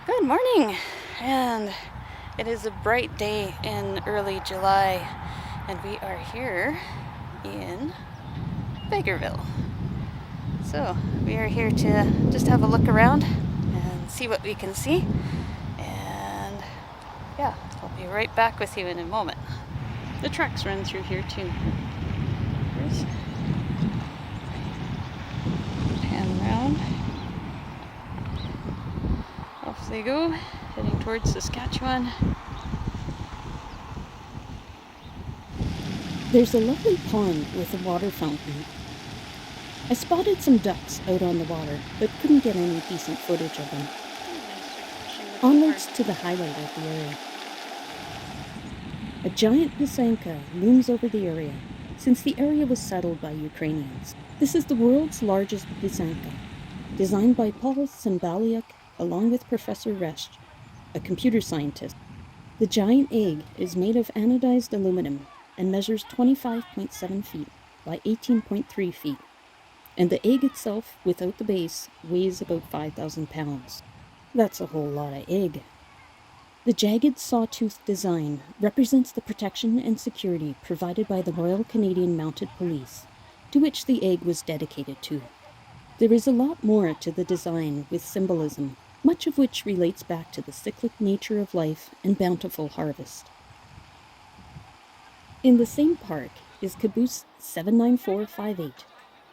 Good morning, and it is a bright day in early July, and we are here in Vegreville. So we are here to just have a look around and see what we can see, and yeah, I'll be right back with you in a moment. The trucks run through here too. Here's pan around. Off they go, heading towards Saskatchewan. There's a lovely pond with a water fountain. I spotted some ducks out on the water, but couldn't get any decent footage of them. Onwards to the highlight of the area. A giant pysanka looms over the area, since the area was settled by Ukrainians. This is the world's largest pysanka, designed by Paul Cymbaluk along with Professor Resch, a computer scientist. The giant egg is made of anodized aluminum and measures 25.7 feet by 18.3 feet, and the egg itself, without the base, weighs about 5,000 pounds. That's a whole lot of egg. The jagged sawtooth design represents the protection and security provided by the Royal Canadian Mounted Police, to which the egg was dedicated to. There is a lot more to the design with symbolism, much of which relates back to the cyclic nature of life and bountiful harvest. In the same park is Caboose 79458,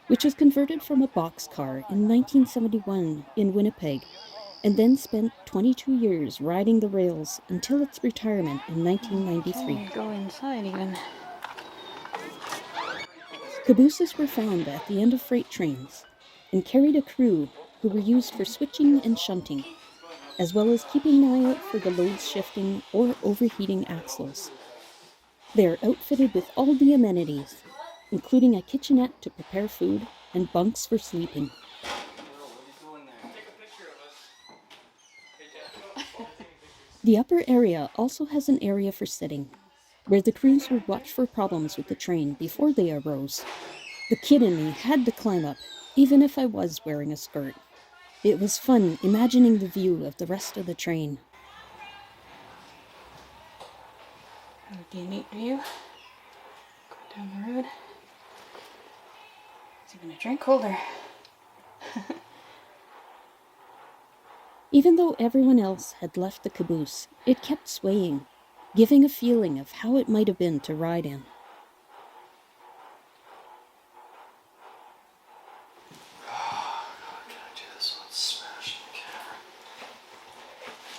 which was converted from a boxcar in 1971 in Winnipeg and then spent 22 years riding the rails until its retirement in 1993. Go inside even. Cabooses were found at the end of freight trains and carried a crew who were used for switching and shunting, as well as keeping an eye out for the loads shifting or overheating axles. They are outfitted with all the amenities, including a kitchenette to prepare food and bunks for sleeping. The upper area also has an area for sitting, where the crews would watch for problems with the train before they arose. The kid in me had to climb up, even if I was wearing a skirt. It was fun imagining the view of the rest of the train. That would be a neat view. Go down the road. It's even a drink holder. Even though everyone else had left the caboose, it kept swaying, giving a feeling of how it might have been to ride in.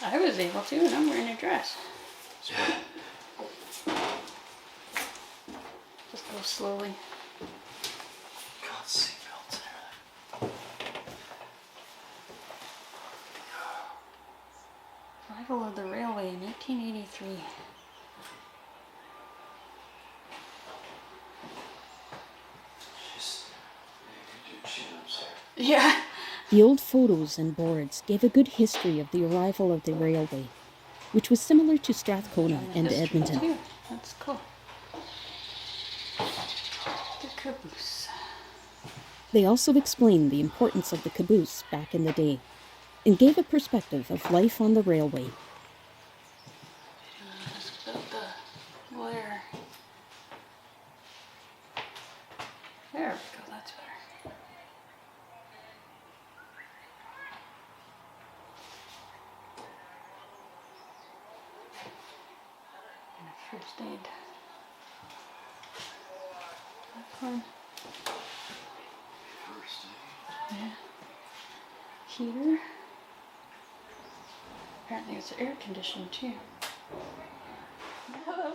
I was able to, and I'm wearing a dress. Just go slowly. God, seatbelts there. Arrival of the railway in 1883. Yeah. The old photos and boards gave a good history of the arrival of the railway, which was similar to Strathcona and Edmonton. Too. That's cool. The caboose. They also explained the importance of the caboose back in the day and gave a perspective of life on the railway. Just about the wire. There we go, that's better. And a first aid. That one. First Yeah. Heater. Apparently it's air conditioned too. Hello.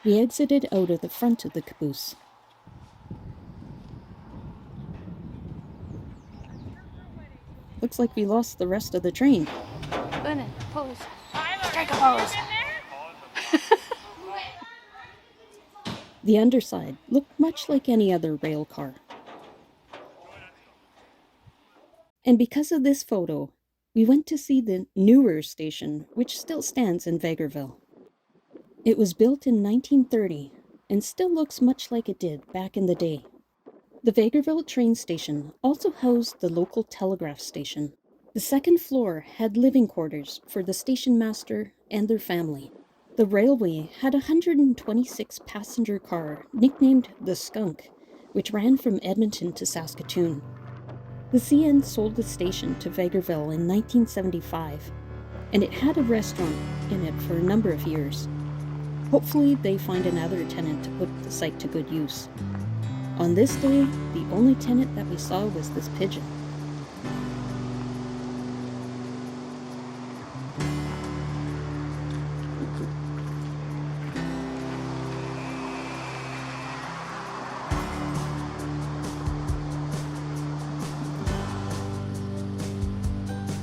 We exited out of the front of the caboose. Looks like we lost the rest of the train. Lennon, pose. Strike a pose. The underside looked much like any other rail car. And because of this photo, we went to see the newer station, which still stands in Vegreville. It was built in 1930 and still looks much like it did back in the day. The Vegreville train station also housed the local telegraph station, The second floor had living quarters for the station master and their family. The railway had a 126-passenger car nicknamed the Skunk, which ran from Edmonton to Saskatoon. The CN sold the station to Vegreville in 1975, and it had a restaurant in it for a number of years. Hopefully they find another tenant to put the site to good use. On this day, the only tenant that we saw was this pigeon.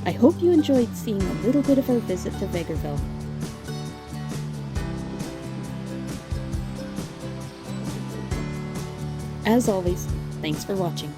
I hope you enjoyed seeing a little bit of our visit to Vegreville. As always, thanks for watching.